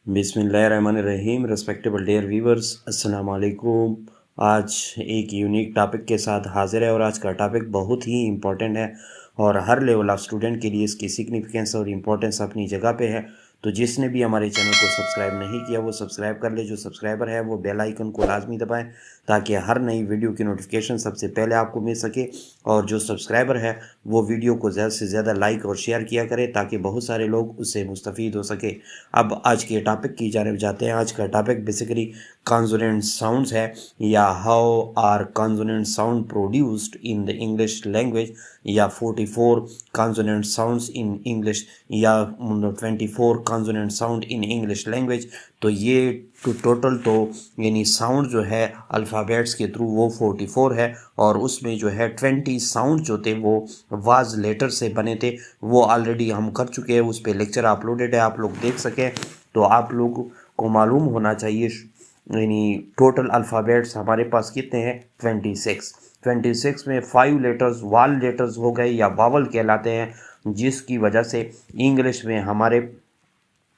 बिस्मिल्लाहिर्रहमानिर्रहीम respectable dear viewers अस्सलाम वालेकुम। आज एक यूनिक टॉपिक के साथ हाजिर है और आज का टॉपिक बहुत ही इम्पोर्टेंट है और हर लेवल ऑफ स्टूडेंट के लिए इसकी सिग्निफिकेंस और इम्पोर्टेंस अपनी जगह पे है। तो जिसने भी हमारे चैनल को सब्सक्राइब नहीं किया वो सब्सक्राइब कर ले, जो सब्सक्राइबर है वो बेल आइकन को लाजमी दबाएं ताकि हर नई वीडियो की नोटिफिकेशन सबसे पहले आपको मिल सके। और जो सब्सक्राइबर है वो वीडियो को ज़्यादा से ज़्यादा लाइक और शेयर किया करे ताकि बहुत सारे लोग उससे मुस्तफ़ीद हो सके। अब आज के टॉपिक की जानिब जाते हैं। आज का टॉपिक बेसिकली कॉन्सोनेंट साउंड्स है या how are consonant sound produced in the English language, या 44 कॉन्सोनेंट साउंड्स इन इंग्लिश, या 24 consonant sound in English language. तो ये टोटल तो यानी साउंड जो है अल्फ़ाबेट्स के थ्रू वो 44 है और उसमें जो है 20 साउंड जो थे वो वाज लेटर से बने थे। वो ऑलरेडी हम कर चुके हैं, उस पर लेक्चर अपलोडेड है, आप लोग देख सकें। तो आप लोग को मालूम होना चाहिए यानी टोटल अल्फ़ाबेट्स हमारे पास कितने हैं 26 में 5 लेटर्स वाल लेटर्स हो गए या वावल कहलाते हैं, जिसकी वजह से इंग्लिश में हमारे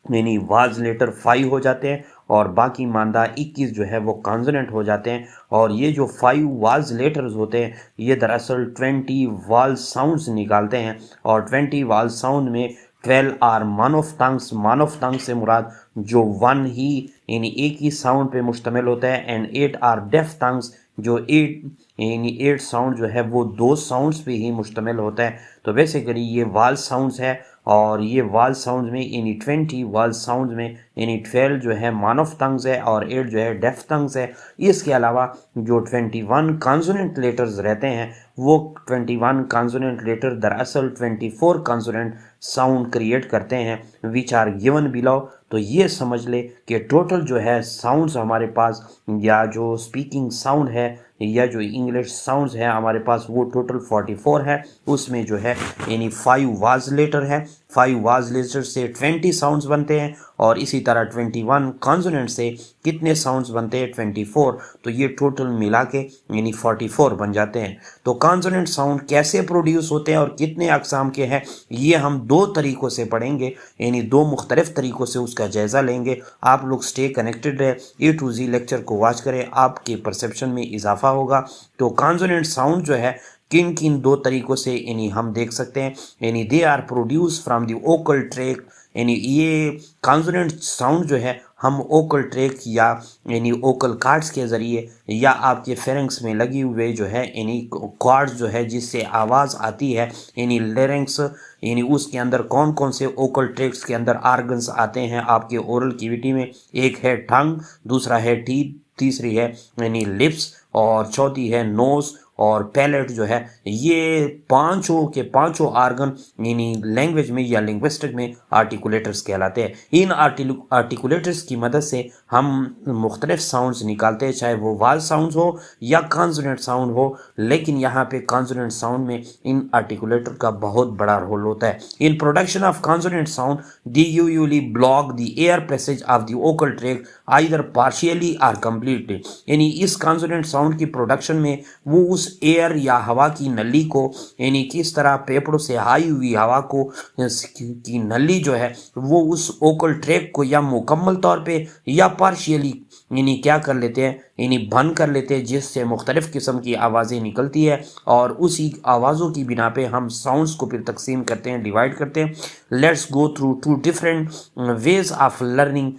यानी वाज लेटर 5 हो जाते हैं और बाकी मानदा 21 जो है वो कॉन्सोनेंट हो जाते हैं। और ये जो 5 वाज लेटर्स होते हैं ये दरअसल 20 वाल साउंड्स निकालते हैं और 20 वाल साउंड में 12 आर मान ऑफ टंग्स। मान ऑफ टंग से मुराद जो वन ही यानी एक ही साउंड पे मुश्तमिल होता है, एंड 8 आर डेफ टंग्स जो 8 यानी 8 साउंड जो है वो 2 साउंड्स पे ही मुश्तमिल होता है। तो बेसिकली ये वाल साउंड्स है और ये वाल साउंड में यानी 20 वाल साउंड में यानी 12 जो है मान ऑफ टंग्स है और 8 जो है डेफ टंग्स है। इसके अलावा जो 21 कॉन्सोनेंट लेटर्स रहते हैं वो 21 कॉन्सोनेंट लेटर दरअसल 24 कॉन्सोनेंट साउंड क्रिएट करते हैं विच आर गिवन बिलो। तो ये समझ ले कि टोटल जो है साउंड्स हमारे पास या जो स्पीकिंग साउंड है या जो इंग्लिश साउंड्स है हमारे पास वो टोटल 44 है। उसमें जो है यानी 5 वाज लेटर है, 5 वाज लेटर से 20 साउंड्स बनते हैं और इसी तरह 21 कॉन्सोनेंट से कितने साउंड्स बनते हैं 24। तो ये टोटल मिला के यानी 44 बन जाते हैं। तो कॉन्सोनेंट साउंड कैसे प्रोड्यूस होते हैं और कितने अकसाम के हैं ये हम 2 तरीक़ों से पढ़ेंगे, यानी 2 मुख्तलिफ तरीक़ों से उसका जायज़ा लेंगे। आप लोग स्टे कनेक्टेड रहे, A to Z लेक्चर को वॉच करें, आपके परसेप्शन में इजाफा होगा। तो कॉन्सोनेंट साउंड जो है किन किन 2 तरीक़ों से यानी हम देख सकते हैं, यानी they are produce from the vocal tract. यानी ये कॉन्सोनेंट साउंड जो है हम वोकल ट्रैक या यानी वोकल कार्ड्स के ज़रिए या आपके फेरेंक्स में लगी हुए जो है यानी कॉर्ड्स जो है जिससे आवाज़ आती है यानी लेरिंक्स, यानी उसके अंदर कौन कौन से वोकल ट्रैक्स के अंदर आर्गन्स आते हैं आपके ओरल कैविटी में। एक है टंग, दूसरा है टीथ, तीसरी है यानी लिप्स और चौथी है नोज़ और पैलेट जो है। ये पांचों के पांचों आर्गन यानी लैंग्वेज में या लिंग्विस्टिक में आर्टिकुलेटर्स कहलाते हैं। इन आर्टिकुलेटर्स की मदद से हम मुख्तलिफ साउंड्स निकालते हैं, चाहे वो वाल साउंड्स हो या कॉन्सोनेंट साउंड हो। लेकिन यहाँ पे कॉन्सोनेंट साउंड में इन आर्टिकुलेटर का बहुत बड़ा रोल होता है। In production of consonant sound the usually block the air passage of the vocal track either partially और कंप्लीटली। यानी इस कॉन्सोनेंट साउंड की प्रोडक्शन में वो उस एयर या हवा की नली को यानी किस तरह पेपड़ों से आई हुई हवा को की नली जो है वो उस वोकल ट्रैक को या मुकम्मल तौर पे या पार्शियली यानी क्या कर लेते हैं यानी बंद कर लेते हैं, जिससे मुख्तलिफ किस्म की आवाज़ें निकलती है और उसी आवाज़ों की बिना पे हम साउंड्स को फिर तकसीम करते हैं, डिवाइड करते हैं। Let's go through 2 different ways of learning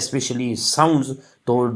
specially sounds. तो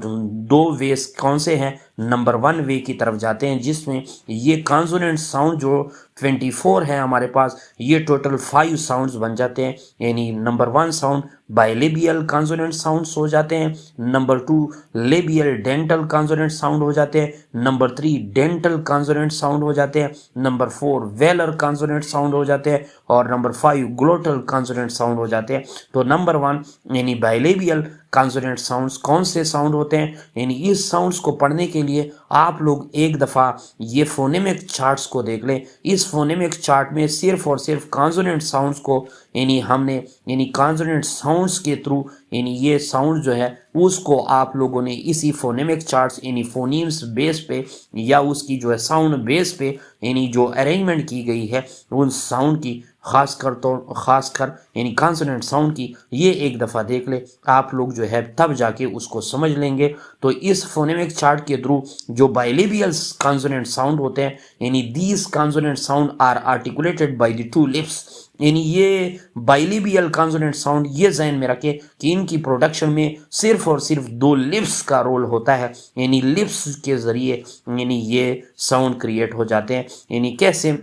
2 वेज कौन से हैं। नंबर 1 वे की तरफ जाते हैं जिसमें ये कॉन्सोनेंट साउंड जो 24 है हमारे पास ये टोटल 5 साउंड्स बन जाते हैं। यानी number 1 sound bilabial consonant sounds हो जाते हैं, number 2 labial dental consonant sound हो जाते हैं, नंबर 3 डेंटल कॉन्सोनेंट साउंड हो जाते हैं, नंबर 4 वेलर कॉन्सोनेंट साउंड हो जाते हैं और नंबर 5 ग्लोटल कॉन्सोनेंट साउंड हो जाते हैं। तो नंबर 1 यानी बाइलेबियल कॉन्सोनेंट साउंड्स कौन से साउंड होते हैं, यानी इस साउंड्स को पढ़ने के लिए आप लोग एक दफ़ा ये फोनेमिक चार्ट्स को देख लें। इस फोनेमिक चार्ट में सिर्फ और सिर्फ कॉन्सोनेंट साउंड्स को यानी हमने यानी कॉन्सोनेंट साउंड्स के थ्रू यानी ये साउंड जो है उसको आप लोगों ने इसी फोनेमिक चार्ट्स यानी फोनीम्स बेस पे या उसकी जो है साउंड बेस पे यानी जो अरेंजमेंट की गई है उन साउंड की खासकर यानी कॉन्सोनेंट साउंड की ये एक दफ़ा देख ले आप लोग जो है तब जाके उसको समझ लेंगे। तो इस फोनेमिक चार्ट के थ्रू जो बाइलेबियल कॉन्सोनेंट साउंड होते हैं यानी these consonant sound are articulated by the two lips, यानी ये बाइलेबियल कॉन्सोनेंट साउंड ये जहन में रखे कि इनकी प्रोडक्शन में सिर्फ और सिर्फ दो लिप्स का रोल होता है, यानी लिप्स के जरिए यानी ये साउंड क्रिएट हो जाते हैं। यानी कैसे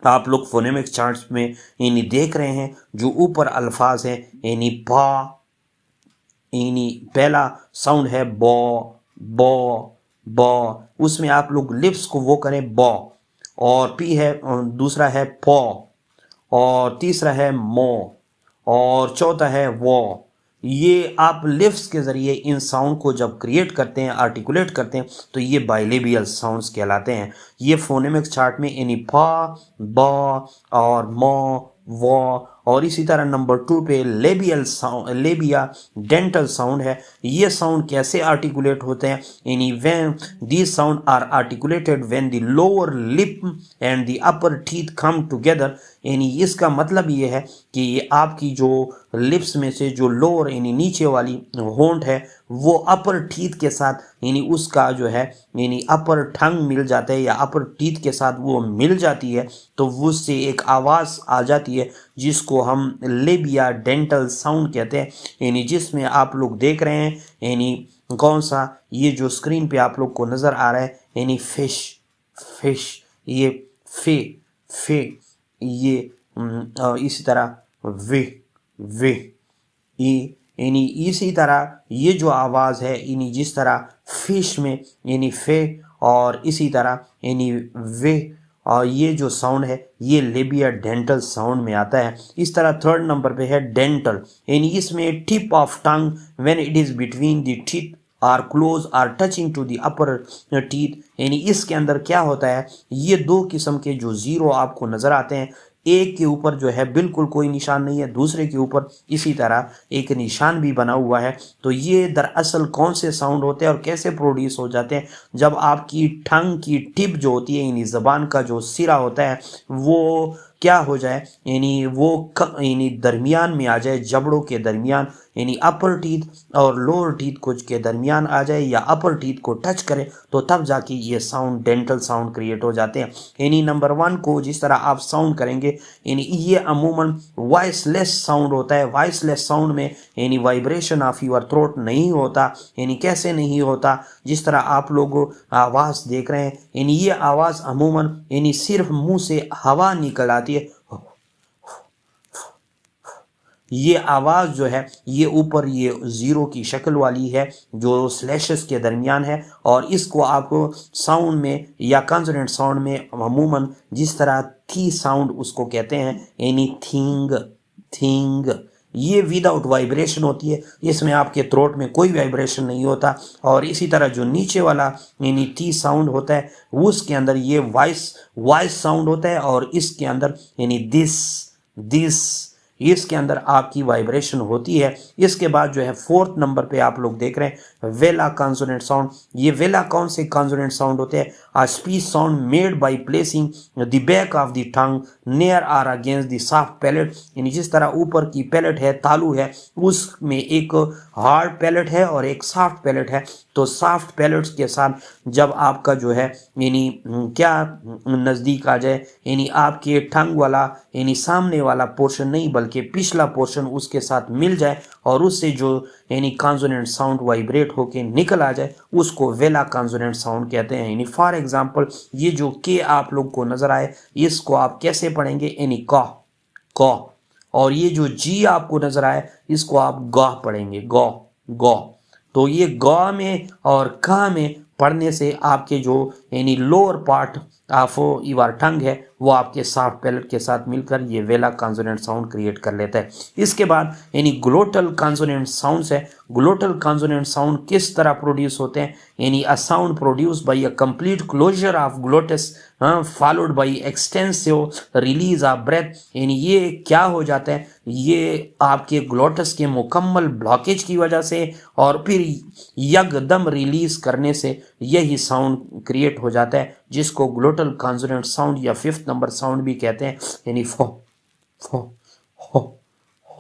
आप लोग फोनेमिक चार्ट्स में यानी देख रहे हैं जो ऊपर अल्फाज हैं यानी पा, यानी पहला साउंड है बॉ बॉ बॉ, उसमें आप लोग लिप्स को वो करें बॉ, और पी है दूसरा है पॉ, और तीसरा है मो, और चौथा है वो। ये आप लिप्स के ज़रिए इन साउंड को जब क्रिएट करते हैं आर्टिकुलेट करते हैं तो ये बाइलेबियल साउंड्स कहलाते हैं। ये फोनेमिक चार्ट में यानी फा बा और मो वो, और इसी तरह नंबर 2 पे labial sound, labio dental sound है। ये साउंड कैसे आर्टिकुलेट होते हैं यानी when these sound are articulated when the lower lip and the upper teeth come together, यानी इसका मतलब ये है कि ये आपकी जो लिप्स में से जो लोअर यानी नीचे वाली होंठ है वो अपर टीथ के साथ यानी उसका जो है यानी अपर टंग मिल जाता है या अपर टीथ के साथ वो मिल जाती है तो उससे एक आवाज़ आ जाती है जिसको हम लेबिया डेंटल साउंड कहते हैं। यानी जिसमें आप लोग देख रहे हैं यानी कौन सा, ये जो स्क्रीन पे आप लोग को नज़र आ रहा है यानी फिश फिश, ये फे फे, ये इसी तरह वे वे, ये यानी इसी तरह ये जो आवाज़ है यानी जिस तरह फिश में यानी फे और इसी तरह यानी वे, और ये जो साउंड है ये लेबिया डेंटल साउंड में आता है। इस तरह थर्ड नंबर पे है डेंटल, यानी इसमें tip of tongue when it is between the teeth are close are touching to the upper teeth, यानी इसके अंदर क्या होता है ये दो किस्म के जो ज़ीरो आपको नज़र आते हैं, एक के ऊपर जो है बिल्कुल कोई निशान नहीं है, दूसरे के ऊपर इसी तरह एक निशान भी बना हुआ है। तो ये दरअसल कौन से साउंड होते हैं और कैसे प्रोड्यूस हो जाते हैं, जब आपकी टंग की टिप जो होती है यानी ज़बान का जो सिरा होता है वो क्या हो जाए यानी वो यानी दरमियान में आ जाए, जबड़ों के दरमियान यानी अपर टीथ और लोअर टीथ कुछ के दरमियान आ जाए या अपर टीथ को टच करे तो तब जाके ये साउंड डेंटल साउंड क्रिएट हो जाते हैं। यानी नंबर 1 को जिस तरह आप साउंड करेंगे यानी ये अमूमन वॉइसलेस साउंड होता है। वॉइसलेस साउंड में यानी वाइब्रेशन ऑफ योर थ्रोट नहीं होता, यानी कैसे नहीं होता, जिस तरह आप लोग आवाज़ देख रहे हैं यानी ये आवाज़ अमूमन यानी सिर्फ मुंह से हवा निकल आती है, ये आवाज़ जो है ये ऊपर ये ज़ीरो की शक्ल वाली है जो स्लैशेस के दरमियान है, और इसको आप साउंड में या कॉन्सोनेंट साउंड में अमूमन जिस तरह थी साउंड उसको कहते हैं यानी थिंग थिंग, ये विदाउट वाइब्रेशन होती है, इसमें आपके थ्रोट में कोई वाइब्रेशन नहीं होता। और इसी तरह जो नीचे वाला यानी टी साउंड होता है उसके अंदर ये वॉइस साउंड होता है, और इसके अंदर यानी दिस इसके अंदर आपकी वाइब्रेशन होती है। इसके बाद जो है 4th नंबर पे आप लोग देख रहे हैं वेला कॉन्सोनेंट साउंड। ये वेला कौन से कॉन्सोनेंट साउंड होते हैं, a speech sound made by placing the back of the tongue near or against the soft palate, यानी जिस तरह ऊपर की पैलेट है तालू है उसमें एक हार्ड पैलेट है और एक सॉफ्ट पैलेट है, तो सॉफ्ट पैलेट्स के साथ जब आपका जो है यानी क्या नज़दीक आ जाए यानी आपके टंग वाला यानी सामने वाला पोर्शन नहीं बल्कि पिछला पोर्शन उसके साथ मिल जाए और उससे जो यानी कॉन्सोनेंट साउंड वाइब्रेट होके निकल आ जाए उसको वेला कॉन्सोनेंट साउंड कहते हैं। यानी फॉर एग्जांपल ये जो के आप लोग को नज़र आए इसको आप कैसे पढ़ेंगे यानी कॉ, और ये जो जी आपको नज़र आए इसको आप गॉ पढ़ेंगे गॉ। तो ये गॉ में और का में पढ़ने से आपके जो यानी lower part of your tongue है वो आपके सॉफ्ट पैलेट के साथ मिलकर ये वेला कॉन्सोनेंट साउंड क्रिएट कर लेता है। इसके बाद यानी ग्लोटल कॉन्सोनेंट साउंड्स है। ग्लोटल कॉन्सोनेंट साउंड किस तरह प्रोड्यूस होते हैं, यानी a sound produce by a complete closure of glottis followed by extensive release of breath. यानी ये क्या हो जाता है, ये आपके ग्लोटस के मुकम्मल ब्लॉकेज की वजह से और फिर यकदम रिलीज करने से यही साउंड क्रिएट हो जाता है, जिसको ग्लोटल कॉन्सोनेंट साउंड या फिफ्थ नंबर साउंड भी कहते हैं। यानी फो फो हो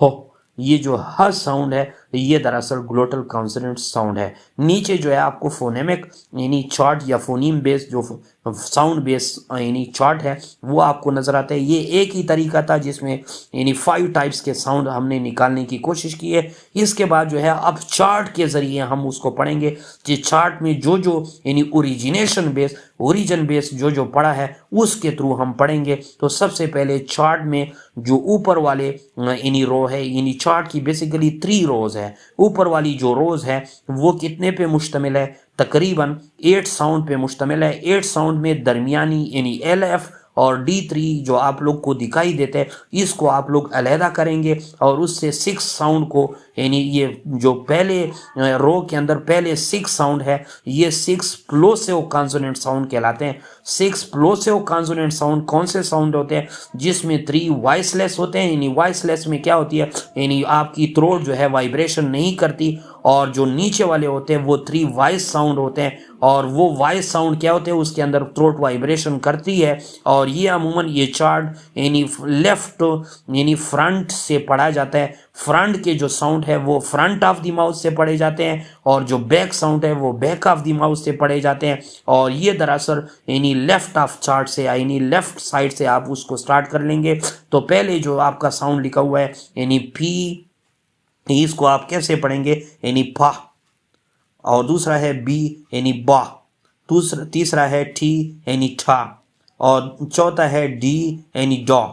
हो, ये जो ह साउंड है ये दरअसल ग्लोटल कॉन्सोनेंट साउंड है। नीचे जो है आपको फोनेमिक यानी चार्ट या फोनीम बेस जो साउंड बेस यानी चार्ट है वो आपको नजर आता है। ये एक ही तरीका था जिसमें यानी 5 टाइप्स के साउंड हमने निकालने की कोशिश की है। इसके बाद जो है अब चार्ट के जरिए हम उसको पढ़ेंगे कि चार्ट में जो जो यानी ओरिजिन बेस जो पढ़ा है उसके थ्रू हम पढ़ेंगे। तो सबसे पहले चार्ट में जो ऊपर वाले यानी रो है, यानी चार्ट की बेसिकली 3 रोज है। ऊपर वाली जो रोज है वो कितने पे मुश्तमिल है, तकरीबन 8 साउंड पे मुश्तमिल है। 8 साउंड में दरमियानी यानी LF और D3 जो आप लोग को दिखाई देते हैं इसको आप लोग अलहदा करेंगे और उससे 6 साउंड को यानी ये जो पहले रो के अंदर पहले 6 साउंड है ये 6 प्लोसिव कॉन्सोनेंट साउंड कहलाते हैं। 6 प्लोसिव कॉन्सोनेंट साउंड कौन से साउंड होते हैं, जिसमें 3 वॉइसलेस होते हैं। यानी वॉइसलेस में क्या होती है, यानी आपकी थ्रोट जो है वाइब्रेशन नहीं करती, और जो नीचे वाले होते हैं वो 3 वॉइस साउंड होते हैं। और वो वॉइस साउंड क्या होते हैं, उसके अंदर थ्रोट वाइब्रेशन करती है। और ये अमूमन ये चार्ट यानी लेफ्ट यानी फ्रंट से पढ़ा जाता है। फ्रंट के जो साउंड है वो फ्रंट ऑफ द माउथ से पढ़े जाते हैं और जो बैक साउंड है वो बैक ऑफ द माउथ से पढ़े जाते हैं। और ये दरअसल यानी लेफ्ट ऑफ चार्ट से यानी लेफ्ट साइड से आप उसको स्टार्ट कर लेंगे। तो पहले जो आपका साउंड लिखा हुआ है यानी पी, इसको आप कैसे पढ़ेंगे, यानी फा, और दूसरा है बी यानी बा, तीसरा है टी यानी ठा, और चौथा है डी यानी डॉ।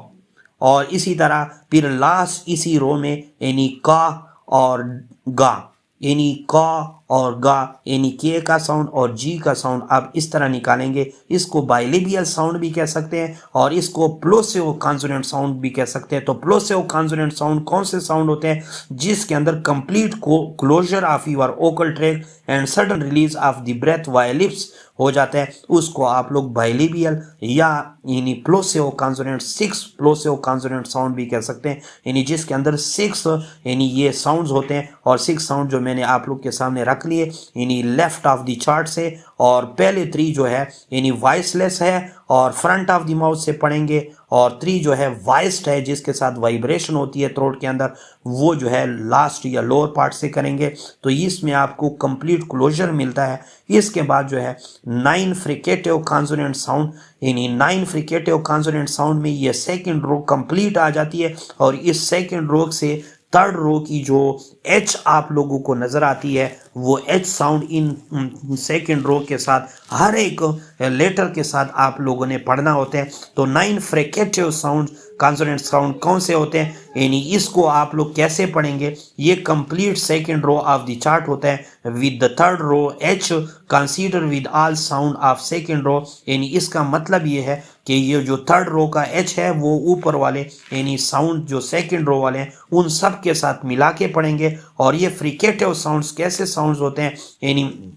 और इसी तरह फिर लास्ट इसी रो में यानी का और गा, यानी का और गा यानी के का साउंड और जी का साउंड आप इस तरह निकालेंगे। इसको बाइलेबियल साउंड भी कह सकते हैं और इसको प्लोसिव कॉन्सोनेंट साउंड भी कह सकते हैं। तो प्लोसिव कॉन्सोनेंट साउंड कौन से साउंड होते हैं, जिसके अंदर complete closure of your vocal tract and sudden release of the breath via lips हो जाता है, उसको आप लोग बाइलेबियल या यानी plosive consonant 6 plosive consonant sound भी कह सकते हैं। यानी जिसके अंदर 6 यानी ये साउंड्स होते हैं और 6 साउंड जो मैंने आप लोग के सामने रख लिए यानी लेफ्ट ऑफ द चार्ट से। और पहले 3 जो है यानी वॉइसलेस है और फ्रंट ऑफ द माउथ से पढ़ेंगे, और 3 जो है वॉइस्ड है जिसके साथ वाइब्रेशन होती है थ्रोट के अंदर, वो जो है लास्ट या लोअर पार्ट से करेंगे। तो इसमें आपको कंप्लीट क्लोजर मिलता है। इसके बाद जो है 9 फ्रिकेटिव कॉन्सोनेंट साउंड, यानी 9 फ्रिकेटिव कॉन्सोनेंट साउंड में ये सेकंड रो कंप्लीट आ जाती है। और इस सेकंड रो से थर्ड रो की जो एच आप लोगों को नजर आती है वो H sound in second row के साथ हर एक लेटर के साथ आप लोगों ने पढ़ना होते हैं। तो 9 फ्रिकेटिव साउंड कॉन्सोनेंट साउंड कौन से होते हैं, यानी इसको आप लोग कैसे पढ़ेंगे, ये complete second row of the chart होता है with the third row H consider with all sound of second row. यानी इसका मतलब ये है कि ये जो थर्ड रो का एच है वो ऊपर वाले यानी साउंड जो सेकंड रो वाले हैं उन सब के साथ मिला के पढ़ेंगे। और ये फ्रिकेटिव साउंड्स कैसे साउंड्स होते हैं, यानी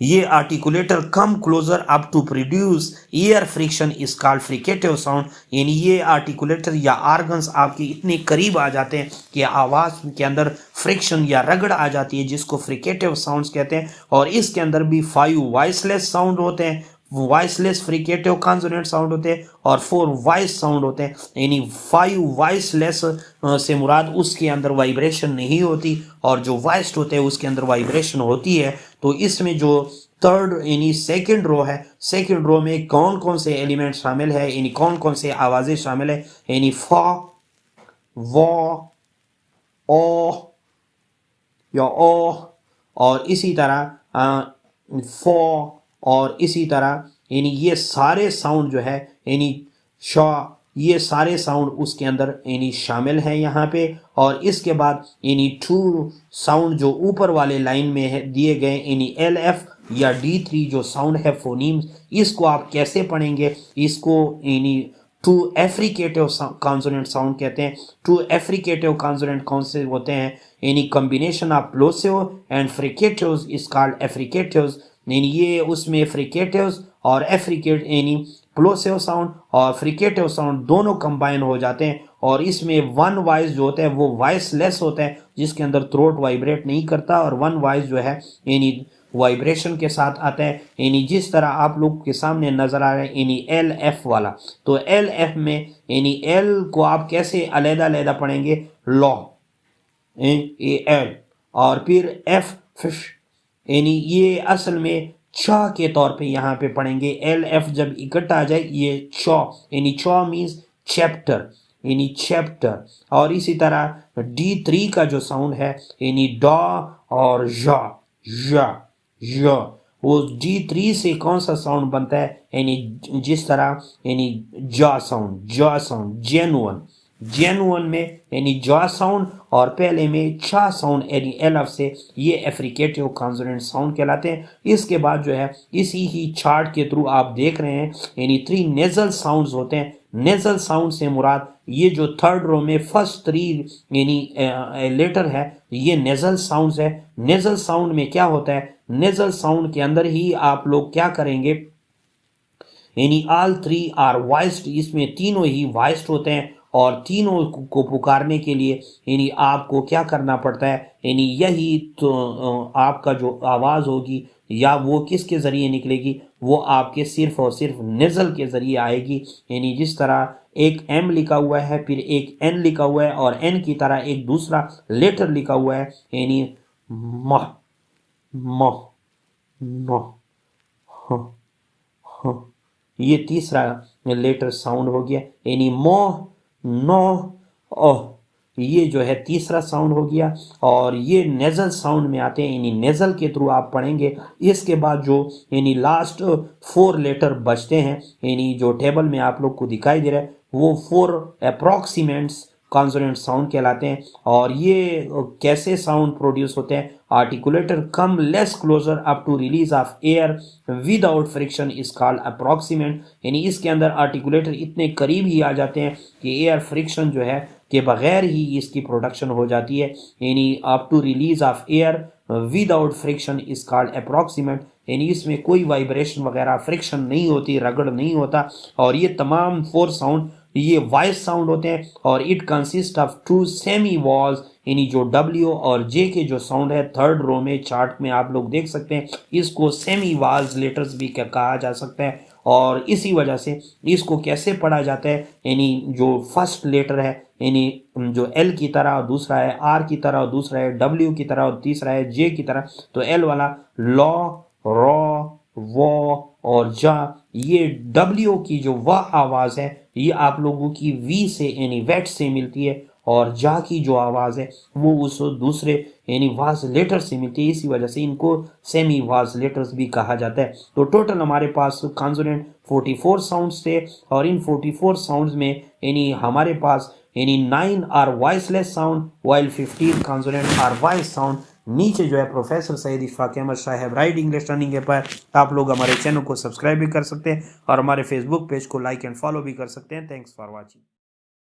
ये articulator come closer up to produce ear friction is called fricative sound. यानी ये आर्टिकुलेटर या ऑर्गन्स आपके इतने करीब आ जाते हैं कि आवाज के अंदर फ्रिक्शन या रगड़ आ जाती है, जिसको फ्रिकेटिव साउंड्स कहते हैं। और इसके अंदर भी 5 वॉइसलेस साउंड होते हैं, वॉइसलेस फ्रिकेटिव कॉन्सोनेंट साउंड होते हैं, और 4 वॉइस साउंड होते हैं। यानी 5 वॉइसलेस से मुराद उसके अंदर वाइब्रेशन नहीं होती, और जो वॉइस्ड होते हैं उसके अंदर वाइब्रेशन होती है। तो इसमें जो थर्ड यानी सेकंड रो है, सेकंड रो में कौन कौन से एलिमेंट शामिल है, यानी कौन कौन से आवाजें शामिल है, यानी फा, व, ओ या ओ, और इसी तरह फो, और इसी तरह यानी ये सारे साउंड जो है यानी शा, ये सारे साउंड उसके अंदर यानी शामिल हैं यहाँ पे। और इसके बाद यानी 2 साउंड जो ऊपर वाले लाइन में है दिए गए यानी LF या D3 जो साउंड है फोनीम्स, इसको आप कैसे पढ़ेंगे, इसको यानी टू एफ्रिकेटिव कॉन्सोनेंट साउंड कहते हैं। टू एफ्रिकेटिव कॉन्सोनेंट कौन से होते हैं, यानी combination of plosive and fricatives is called affricatives, यानी ये उसमें फ्रिकेटिव्स और एफ्रिकेट यानी प्लोसिव साउंड और फ्रिकेटिव साउंड दोनों कंबाइन हो जाते हैं, और इसमें वन वॉइस जो होता है वो वॉइस लेस होता है, जिसके अंदर थ्रोट वाइब्रेट नहीं करता, और वन वॉइस जो है यानी वाइब्रेशन के साथ आता है, यानी जिस तरह आप लोग के सामने नजर आ रहा है यानी एल एफ वाला। तो एल एफ में यानी एल को आप कैसे अलहदा अलहदा पढ़ेंगे, लॉ ए एल, और फिर एफ फिश, यानी ये असल में चा के तौर पे यहाँ पे पढ़ेंगे। एल एफ जब इकट्ठा आ जाए ये चौ, यानी चौ मीन्स चैप्टर, यानी चैप्टर। और इसी तरह D3 का जो साउंड है यानी डॉ और जा जा या, वो D3 से कौन सा साउंड बनता है, यानी जिस तरह यानी जा साउंड जेनुअन, जेनुअन में यानी जा साउंड, और पहले में छा साउंड यानी एलफ से, ये एफ्रिकेटिव कॉन्सोनेंट साउंड कहलाते हैं। इसके बाद जो है इसी ही चार्ट के थ्रू आप देख रहे हैं यानी 3 नेजल साउंड्स होते हैं। नेजल साउंड से मुराद ये जो थर्ड रो में फर्स्ट 3 यानी लेटर है ये नेजल साउंड्स है। नेजल साउंड में क्या होता है, नेजल साउंड के अंदर ही आप लोग क्या करेंगे, यानी ऑल 3 आर वॉइस्ड, इसमें तीनों ही वॉइस्ड होते हैं, और तीनों को पुकारने के लिए यानी आपको क्या करना पड़ता है, यानी यही तो आपका जो आवाज़ होगी या वो किसके ज़रिए निकलेगी, वो आपके सिर्फ और सिर्फ नेज़ल के ज़रिए आएगी। यानी जिस तरह एक एम लिखा हुआ है फिर एक एन लिखा हुआ है और एन की तरह एक दूसरा लेटर लिखा हुआ है, यानी म म न ह ह, ये तीसरा लेटर साउंड हो गया, यानी मोह नो ओह, ये जो है तीसरा साउंड हो गया। और ये नेजल साउंड में आते हैं, यानी नेजल के थ्रू आप पढ़ेंगे। इसके बाद जो यानी लास्ट 4 लेटर बचते हैं, यानी जो टेबल में आप लोग को दिखाई दे रहा है वो 4 अप्रॉक्सीमेंट्स कॉन्सोनेंट साउंड कहलाते हैं। और ये कैसे साउंड प्रोड्यूस होते हैं, articulator come less closer up to release of air without friction is called approximant, यानी इसके अंदर आर्टिकुलेटर इतने करीब ही आ जाते हैं कि एयर फ्रिक्शन जो है के बगैर ही इसकी प्रोडक्शन हो जाती है, यानी up to release of air without friction is called approximant, यानी इसमें कोई वाइब्रेशन वगैरह फ्रिक्शन नहीं होती, रगड़ नहीं होता। और ये तमाम 4 साउंड ये वॉइस साउंड होते हैं, और it consist of 2 semi walls, यानी जो W और J के जो साउंड है थर्ड रो में चार्ट में आप लोग देख सकते हैं, इसको सेमी वॉल्स लेटर्स भी कहा जा सकता है। और इसी वजह से इसको कैसे पढ़ा जाता है, यानी जो फर्स्ट लेटर है यानी जो L की तरह और दूसरा है R की तरह और दूसरा है W की तरह और तीसरा है J की तरह, तो L वाला लॉ रॉ वो और जा, ये W की जो वह आवाज़ है ये आप लोगों की V से यानी वेट से मिलती है, और जा की जो आवाज़ है वो उस दूसरे यानी वाज लेटर से मिलती है, इसी वजह से इनको सेमी वाज लेटर्स भी कहा जाता है। तो टोटल हमारे पास कॉन्सोनेंट 44 साउंड्स थे, और इन 44 साउंड्स में यानी हमारे पास यानी 9 are voiceless sound while 15 consonant are voice sound. नीचे जो है प्रोफेसर सैयद इशफाक अहमद साहब राइट इंग्लिश लर्निंग के पर आप लोग हमारे चैनल को सब्सक्राइब भी कर सकते हैं और हमारे फेसबुक पेज को लाइक एंड फॉलो भी कर सकते हैं। Thanks for watching.